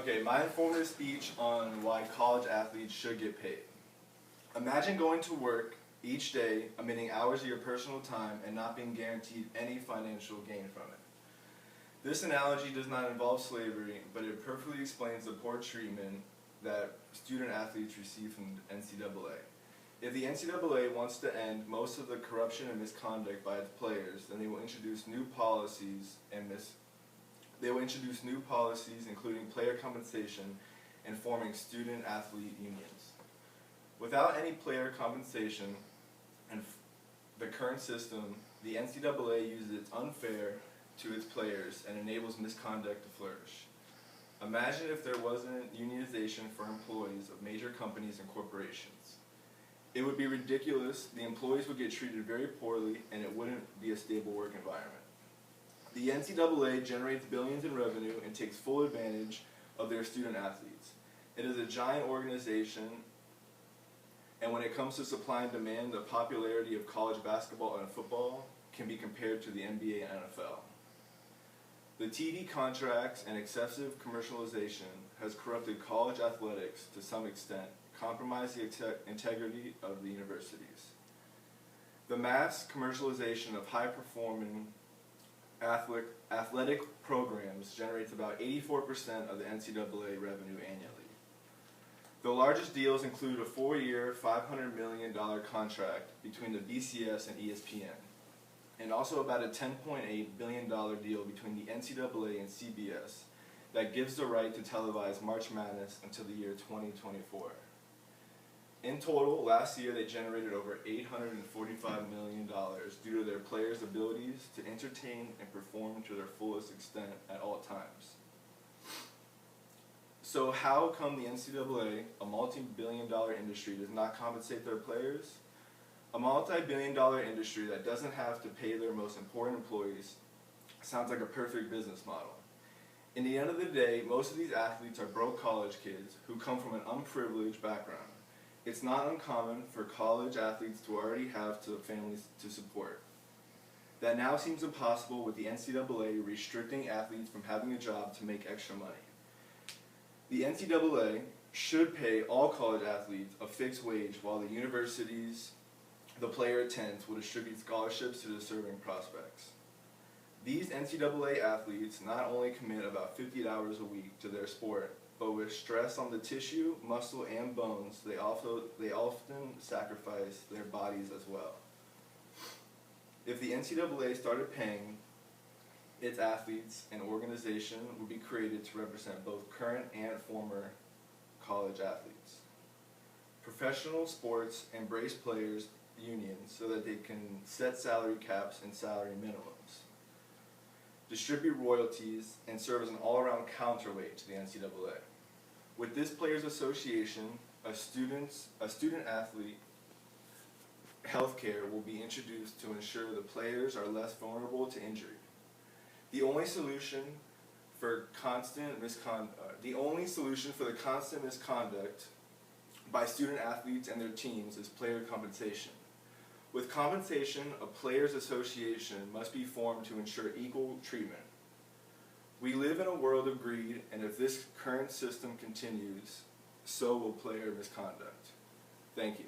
Okay, my informative speech on why college athletes should get paid. Imagine going to work each day, omitting hours of your personal time, and not being guaranteed any financial gain from it. This analogy does not involve slavery, but it perfectly explains the poor treatment that student athletes receive from the NCAA. If the NCAA wants to end most of the corruption and misconduct by its players, then they will introduce new policies including player compensation and forming student-athlete unions. Without any player compensation and the current system, the NCAA uses its unfair to its players and enables misconduct to flourish. Imagine if there wasn't unionization for employees of major companies and corporations. It would be ridiculous, the employees would get treated very poorly, and it wouldn't be a stable work environment. The NCAA generates billions in revenue and takes full advantage of their student athletes. It is a giant organization, and when it comes to supply and demand, the popularity of college basketball and football can be compared to the NBA and NFL. The TV contracts and excessive commercialization has corrupted college athletics to some extent, compromised the integrity of the universities. The mass commercialization of high-performing athletic programs generates about 84% of the NCAA revenue annually. The largest deals include a 4-year, $500 million contract between the BCS and ESPN, and also about a $10.8 billion deal between the NCAA and CBS that gives the right to televise March Madness until the year 2024. In total, last year they generated over $845 million due to their players' abilities to entertain and perform to their fullest extent at all times. So how come the NCAA, a multi-billion-dollar industry, does not compensate their players? A multi-billion-dollar industry that doesn't have to pay their most important employees sounds like a perfect business model. In the end of the day, most of these athletes are broke college kids who come from an unprivileged background. It's not uncommon for college athletes to already have families to support. That now seems impossible with the NCAA restricting athletes from having a job to make extra money. The NCAA should pay all college athletes a fixed wage while the universities the player attends will distribute scholarships to deserving prospects. These NCAA athletes not only commit about 50 hours a week to their sport, but with stress on the tissue, muscle, and bones, they often sacrifice their bodies as well. If the NCAA started paying its athletes, an organization would be created to represent both current and former college athletes. Professional sports embrace players' unions so that they can set salary caps and salary minimums, distribute royalties, and serve as an all-around counterweight to the NCAA. With this players' association, a student-athlete healthcare will be introduced to ensure the players are less vulnerable to injury. The only solution for the constant misconduct by student athletes and their teams is player compensation. With compensation, a players' association must be formed to ensure equal treatment. We live in a world of greed, and if this current system continues, so will player misconduct. Thank you.